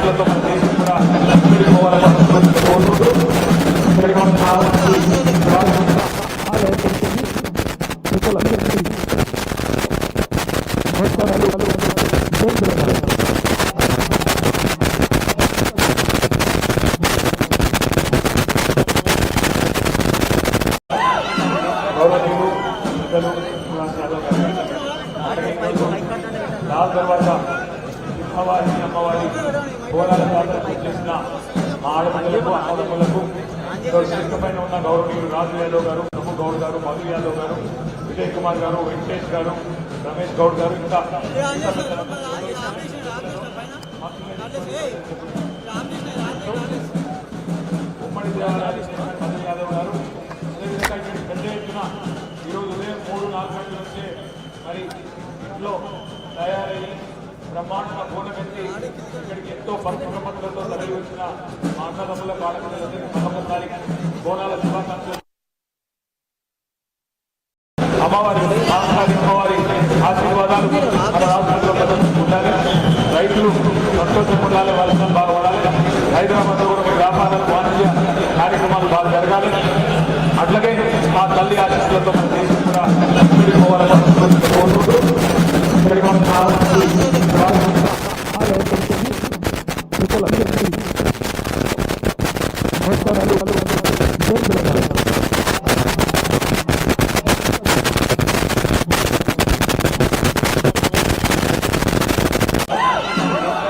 ఆశీస్సులతో మన దేశం కూడా విడిపోవాలని కోరుకుంటూ ఇక్కడికి మనం గౌరవనీయులు లాల్ దర్వాజా అమ్మవారి అమ్మవారి బోనాల జాతరకు చేసిన మా ఆడపిల్లలకు అన్నదమ్ములకు పైన ఉన్న గౌరవనీయులు రాజు యాదవ్ గారు, ప్రభు గౌడ్ గారు, మధు యాదవ్ గారు, విజయ్ కుమార్ గారు, వెంకటేష్ గారు, రమేష్ గౌడ్ గారు, ఇంకా ఉమ్మడి దేవాలయాలు మధు యాదవ్ గారు, అదేవిధంగా ఇక్కడ పెద్ద ఎత్తున ఈరోజు ఉదయం 3-4 గంటల నుంచే మరి ఇంట్లో తయారయ్యి బ్రహ్మాండ బోనమెత్తి ఇక్కడికి ఎంతో పరిశ్రమలతో తరలి వచ్చిన మా అన్నదమ్ముల పాలకులందరికీ మహమ్మద్దారి బోనాల శుభాకాంక్షలు. అమ్మవారి అమ్మవారి ఆశీర్వాదాలు మన రాష్ట్రంలో ఉండాలి. రైతులు సంతోషం ఉండాలి, వర్షం బాగుపడాలి. హైదరాబాద్ లో కూడా వ్యాపారాలు, వాణిజ్య కార్యక్రమాలు బాగా జరగాలి. అట్లాగే మా తల్లి ఆశీస్సులతో మన దేశం కూడా విడిపోవాలని కోరుకుంటూ ఇక్కడికి మనం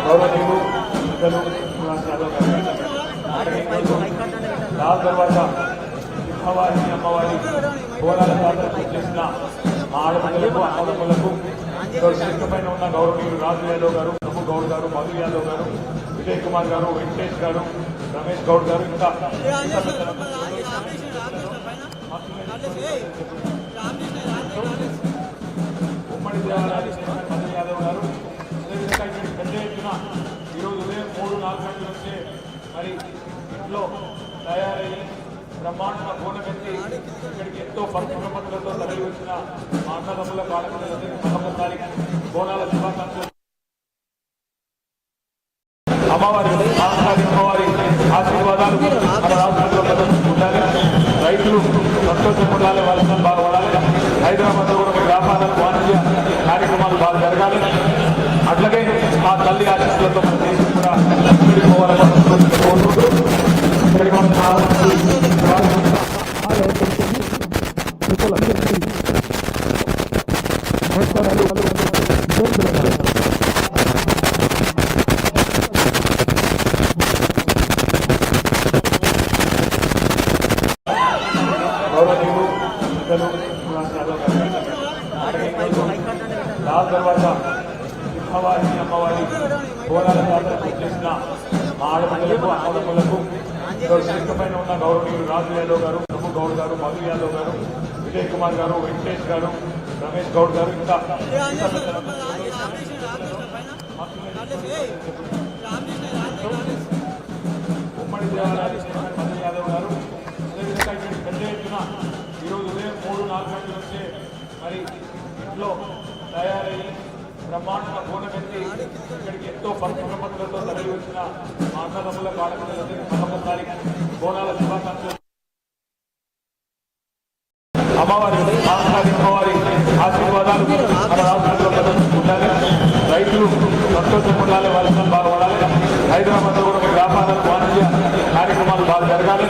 గౌరవనీయులు లాల్ దర్వాజా అమ్మవారి బోనాల జాతరకు చేసిన మా ఆడపిల్లలకు అన్నదమ్ములకు పైన ఉన్న గౌరవనీయులు రాజు యాదవ్ గారు, ప్రభు గౌడ్ గారు, మధు యాదవ్ గారు, విజయ్ కుమార్ గారు, వెంకటేష్ గారు, రమేష్ గౌడ్ గారు, ఇంకా ఉమ్మడి దేవాలయాలు మధు యాదవ్ గారు, అదేవిధంగా ఇక్కడ పెద్ద ఎత్తున ఈరోజు ఉదయం 3-4 గంటల నుంచే మరి ఇంట్లో తయారయ్యి బ్రహ్మాండ బోనమెత్తి ఇక్కడికి ఎంతో పరిశ్రమలతో తరలి వచ్చిన మా అన్నదమ్ముల పాలకులందరికీ మహమ్మద్దారి బోనాల శుభాకాంక్షలు. అమ్మవారి అమ్మవారి ఆశీర్వాదాలు మన రాష్ట్రంలో ఉండాలి. రైతులు సంతోషం ఉండాలి, వర్షం బాగుపడాలి. హైదరాబాద్ లో కూడా వ్యాపారాలు, వాణిజ్య కార్యక్రమాలు బాగా జరగాలి. అట్లాగే మా తల్లి ఆశీస్సులతో మన దేశం కూడా విడిపోవాలని కోరుకుంటూ ఇక్కడికి మనం గౌరవనీయులు లాల్ దర్వాజా అమ్మవారి బోనాల జాతరకు చేసిన మా ఆడపిల్లలకు అన్నదమ్ములకు పైన ఉన్న గౌరవనీయులు రాజు యాదవ్ గారు, ప్రభు గౌడ్ గారు, మధు యాదవ్ గారు, విజయ్ కుమార్ గారు, వెంకటేష్ గారు, రమేష్ గౌడ్ గారు, ఇంకా ఉమ్మడి దేవాలయాలు మధు యాదవ్ గారు, అదేవిధంగా ఇక్కడ పెద్ద ఎత్తున ఈరోజు ఉదయం 3-4 గంటల నుంచే మరి ఇంట్లో తయారయ్యి బ్రహ్మాండ బోనమెత్తి ఇక్కడికి ఎంతో పరిశ్రమలతో తరలి వచ్చిన మా అన్నదమ్ముల పాలకులందరికీ మహమ్మద్దారి బోనాల శుభాకాంక్షలు. అమ్మవారి అమ్మవారి ఆశీర్వాదాలు మన రాష్ట్రంలో ఉండాలి. రైతులు సంతోషం ఉండాలి, వర్షం బాగుపడాలి. హైదరాబాద్ లో కూడా వ్యాపారాలు, వాణిజ్య కార్యక్రమాలు బాగా జరగాలి.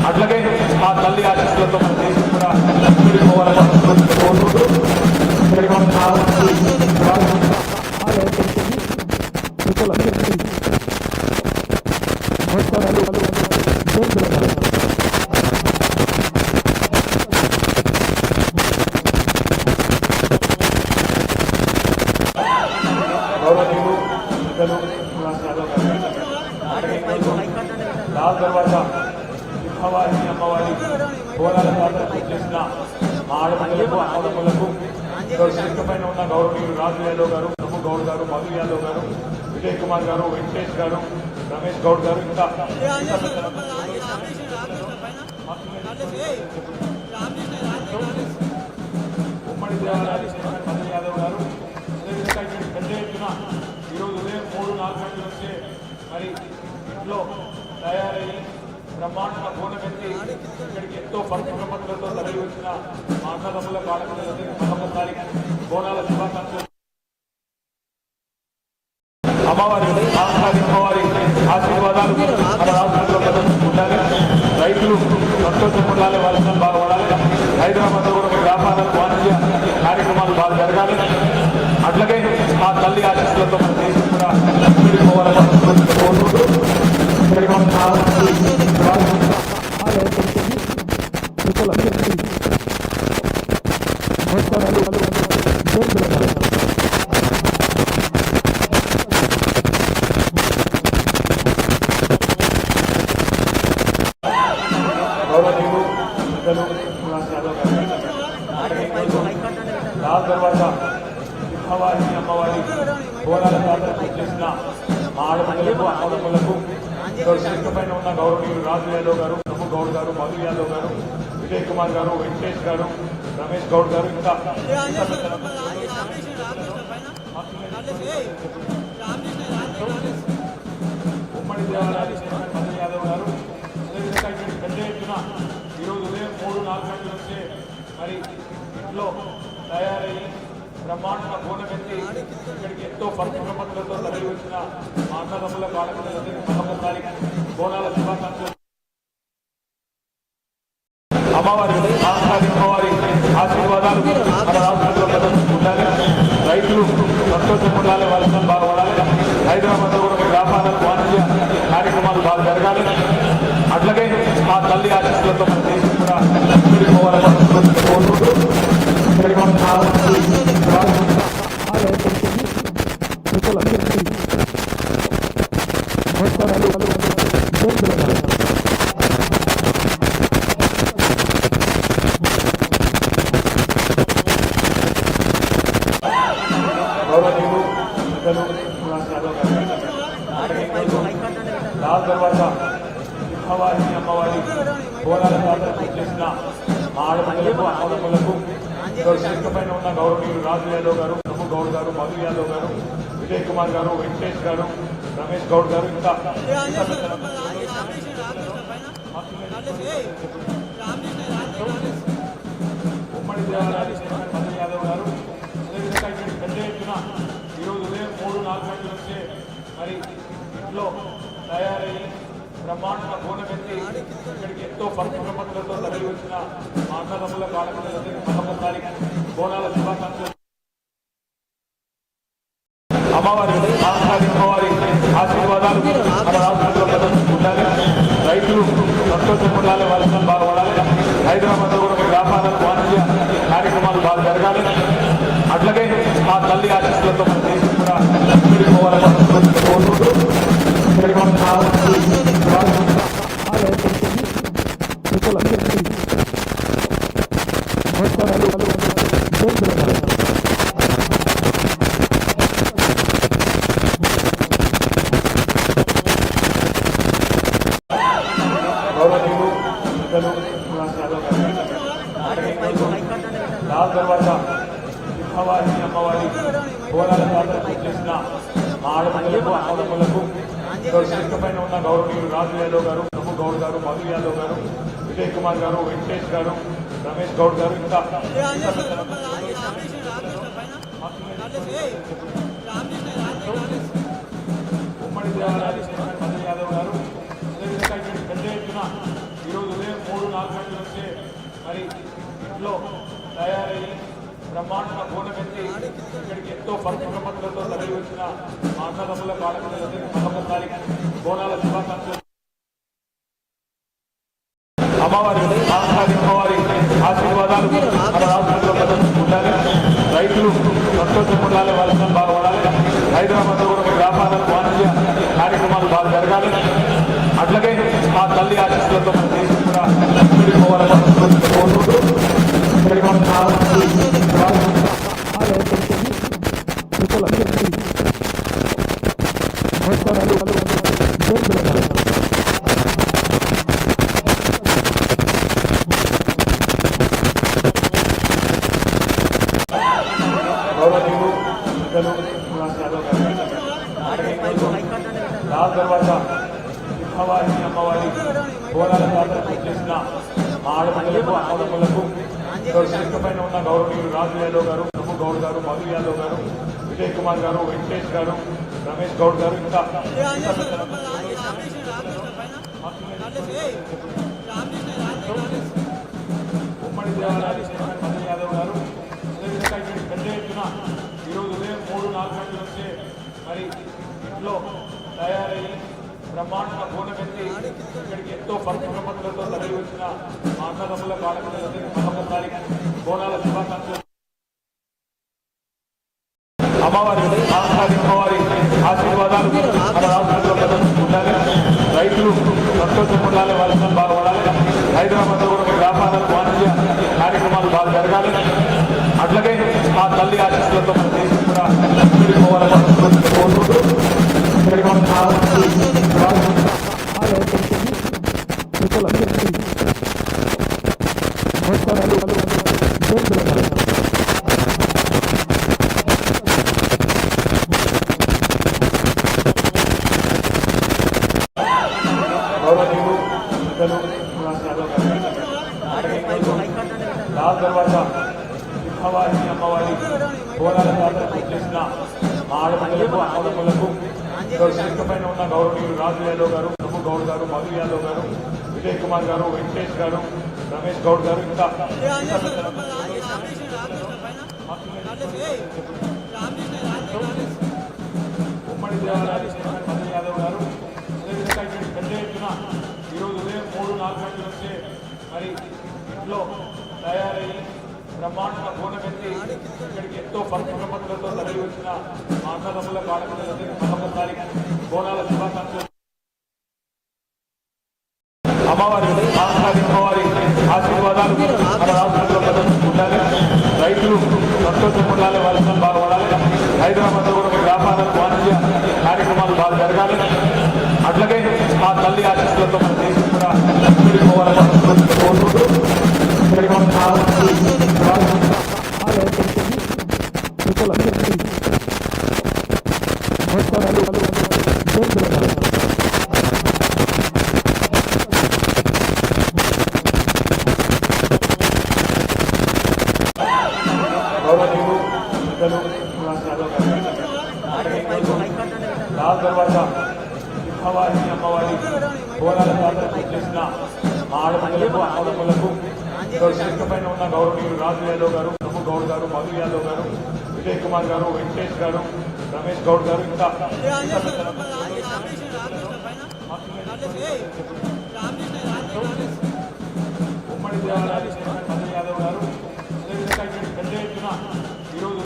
అట్లాగే మా తల్లి ఆశీస్సులతో మన దేశం కూడా విడిపోవాలని కోరుకుంటూ ఇక్కడికి మనం గౌరవనీయులు లాల్ దర్వాజా అమ్మవారి బోనాల జాతరకు చేసిన మా ఆడపిల్లలకు అన్నదమ్ములకు పైన ఉన్న గౌరవనీయులు రాజు యాదవ్ గారు, ప్రభు గౌడ్ గారు, మధు యాదవ్ గారు, విజయ్ కుమార్ గారు, వెంకటేష్ గారు, రమేష్ గౌడ్ గారు, ఇంకా ఉమ్మడి దేవాలయాలు మధు యాదవ్ గారు, అదేవిధంగా ఇక్కడ పెద్ద ఎత్తున ఈరోజు ఉదయం 3-4 గంటల నుంచే మరి ఇంట్లో తయారయ్యి బ్రహ్మాండ బోనమెత్తి ఇక్కడికి ఎంతో పరిశ్రమలతో తరలి వచ్చిన మా అన్నదమ్ముల పాలకులందరికీ మరొకసారి బోనాల శుభాకాంక్షలు. అమ్మవారి అమ్మవారి ఆశీర్వాదాలు మన రాష్ట్రంలో ఉండాలి. రైతులు సంతోషంగా ఉండాలి, వర్షం బాగా పడాలి. హైదరాబాద్ లో కూడా వ్యాపారాలు వాణిజ్య కార్యక్రమాలు బాగా జరగాలి. అట్లాగే మా తల్లి ఆశీస్సులతో మన దేశం కూడా గౌరవనీయులు లాల్ దర్వాజా అమ్మవారి బోనాల జాతర చేసిన మా ఆడపిల్లలకు అన్నదమ్ములకు శిక్ష పైన ఉన్న గౌరవనీయులు రాజు యాదవ్ గారు, ప్రభు గౌడ్ గారు, మధు యాదవ్ గారు, విజయ్ కుమార్ గారు, వెంకటేష్ గారు, రమేష్ గౌడ్ గారు, ఇంకా ఉమ్మడి దేవాలయాలు మధు యాదవ్ గారు, అదేవిధంగా ఇక్కడికి పెద్ద ఎత్తున ఈరోజు ఉదయం 3-4 గంటల నుంచే మరి ఇంట్లో తయారయ్యి బ్రహ్మాండ బోనమెత్తి ఇక్కడికి ఎంతో పరిశ్రమలతో తరలి వచ్చిన మా అన్నదమ్ముల పాలకులందరికీ మరొకసారి బోనాల శుభాకాంక్షలు. అమ్మవారి అమ్మవారి ఆశీర్వాదాలు మన రాష్ట్రంలో ఉండాలి. రైతులు సంతోషంగా ఉండాలి, వర్షం బాగా పడాలి. హైదరాబాద్ లో కూడా వ్యాపారాలు వాణిజ్య కార్యక్రమాలు బాగా జరగాలి. అట్లాగే మా తల్లి ఆశీస్సులతో మన దేశం కూడా గౌరవనీయులు లాల్ దర్వాజా అమ్మవారి బోనాల జాతర చేసిన మా ఆడపిల్లలకు అన్నదమ్ములకు శిక్ష పైన ఉన్న గౌరవనీయులు రాజు యాదవ్ గారు, ప్రభు గౌడ్ గారు, మధు యాదవ్ గారు, విజయ్ కుమార్ గారు, వెంకటేష్ గారు, రమేష్ గౌడ్ గారు, ఇంకా ఉమ్మడి దేవాలయాలు మధు యాదవ్ గారు, అదేవిధంగా ఇక్కడికి పెద్ద ఎత్తున ఈరోజు ఉదయం 3-4 గంటల నుంచే మరి ఇంట్లో తయారయ్యి బ్రహ్మాండ బోనమెత్తి ఇక్కడికి ఎంతో పరిశ్రమలతో తరలి వచ్చిన మా అన్నదమ్ముల పాలకులందరికీ మరొకసారి బోనాల శుభాకాంక్షలు. అమ్మవారి అమ్మవారి ఆశీర్వాదాలు మన రాష్ట్రంలో ఉండాలి. రైతులు సంతోషంగా ఉండాలి, వర్షం బాగా పడాలి. హైదరాబాద్ లో కూడా వ్యాపారాలు వాణిజ్య కార్యక్రమాలు బాగా జరగాలి. అట్లాగే మా తల్లి ఆశీస్సులతో మన దేశం కూడా గౌరవనీయులు లాల్ దర్వాజా అమ్మవారి బోనాల జాతర చేసిన మా ఆడపిల్లలకు అన్నదమ్ములకు శిక్ష పైన ఉన్న గౌరవనీయులు రాజు యాదవ్ గారు, ప్రభు గౌడ్ గారు, మధు యాదవ్ గారు, విజయ్ కుమార్ గారు, వెంకటేష్ గారు, రమేష్ గౌడ్ గారు, ఇంకా లాల్ దర్వాజా అమ్మవారి బోనాల జాతర చేసిన మా ఆడపిల్లలకు అన్నదమ్ములకు శిక్ష పైన ఉన్న గౌరవనీయులు రాజు యాదవ్ గారు, ప్రభు గౌడ్ గారు, మధు యాదవ్ గారు, విజయ్ కుమార్ గారు, వెంకటేష్ గారు, రమేష్ గౌడ్ గారు, ఇంకా ఉమ్మడి దేవాలయాలు మధు యాదవ్ గారు, అదేవిధంగా ఇక్కడికి పెద్ద ఎత్తున ఈరోజు ఉదయం 3-4 గంటల నుంచే మరి ఇంట్లో తయారయ్యి బ్రహ్మాండ బోనమెత్తి ఇక్కడికి ఎంతో పరిశ్రమలతో తరలి వచ్చిన మా అన్నదమ్ముల పాలకులందరికీ మరొకసారి బోనాల శుభాకాంక్షలు. అమ్మవారి అమ్మవారి ఆశీర్వాదాలు మన రాష్ట్రంలో ఉండాలి. రైతులు సంతోషంగా ఉండాలి, వర్షం బాగా పడాలి. హైదరాబాద్ లో కూడా వ్యాపారాలు వాణిజ్య కార్యక్రమాలు బాగా జరగాలి. అట్లాగే మా తల్లి ఆశీస్సులతో మన దేశం కూడా గౌరవనీయులు దాని తర్వాత అమ్మవారిని అమ్మవారి బోనాల జాతర చేసిన మా ఆడపిల్లలకు అమ్మదమ్ములకు ఇక్కడ పైన ఉన్న గౌరవనీయులు రాజు యాదవ్ గారు, ప్రభు గౌడ్ గారు, మధు యాదవ్ గారు, విజయ్ కుమార్ గారు, వెంకటేష్ గారు, రమేష్ గౌడ్ గారు, ఇంకా ఉమ్మడి దేవాలయాలు చైర్మన్ మధు యాదవ్ గారు, అదేవిధంగా ఇక్కడ పెద్ద ఎత్తున ఈరోజు ఉదయం 3-4 గంటల నుంచే మరి ఇంట్లో తయారయ్యి బ్రహ్మాండ బోనమెత్తి ఇక్కడికి ఎంతో పరిశ్రమలతో తరలి వచ్చిన మా అన్నదమ్ముల బాలకులందరికీ మరొకసారి బోనాల శుభాకాంక్షలు. అమ్మవారి ఆశీర్వాదాలు మన రాష్ట్రంలో ప్రజలకు ఉండాలి. రైతులు సంతోషం ఉండాలి, వర్షం బాగుపడాలి. హైదరాబాద్ లో కూడా వ్యాపారాలు, వాణిజ్య కార్యక్రమాలు బాగా జరగాలి. అట్లాగే ఆ తల్లి ఆశీస్సులతో మన దేశం కూడా ఇక్కడికి పోవాలని కోరుకుంటూ ఇక్కడికి మనం గౌరవనీయులు దాని తర్వాత అమ్మవారి బోనాల జాతర చేసిన మా ఆడపిల్లలకు అమ్మదమ్ములకు ఇక్కడ పైన ఉన్న గౌరవనీయులు రాజు యాదవ్ గారు, ప్రభు గౌడ్ గారు, మధు యాదవ్ గారు, విజయ్ కుమార్ గారు, వెంకటేష్ గారు, రమేష్ గౌడ్ గారు, ఇంకా ఉమ్మడి దేవాలయాలు చైర్మన్ మధు యాదవ్ గారు, అదేవిధంగా ఇక్కడ పెద్ద ఎత్తున ఈరోజు ఉదయం 3-4 గంటల నుంచే మరి ఇంట్లో తయారయ్యి బ్రహ్మాండ బోనమెత్తి ఇక్కడికి ఎంతో పరిశ్రమలతో తరలి వచ్చిన మా అన్నదమ్ముల బాలకులందరికీ మరొకసారి బోనాల శుభాకాంక్షలు. అమ్మవారి ఆశీర్వాదాలు మన రాష్ట్రంలో ప్రజలకు ఉండాలి. రైతులు సంతోషం ఉండాలి, వర్షం బాగుపడాలి. హైదరాబాద్ లో కూడా వ్యాపారాలు, వాణిజ్య కార్యక్రమాలు బాగా జరగాలి. అట్లాగే ఆ తల్లి ఆశీస్సులతో మన దేశం కూడా ఇక్కడికి పోవాలని కోరుకుంటూ ఇక్కడికి మనం గౌరవనీయులు దాని తర్వాత అమ్మవారి బోనాల జాతర చేసిన మా ఆడపిల్లలకు అమ్మదమ్ములకు ఇక్కడ పైన ఉన్న గౌరవనీయులు రాజు యాదవ్ గారు, ప్రభు గౌడ్ గారు, మధు యాదవ్ గారు, విజయ్ కుమార్ గారు, వెంకటేష్ గారు, రమేష్ గౌడ్ గారు, ఇంకా ఉమ్మడి దేవాలయాలు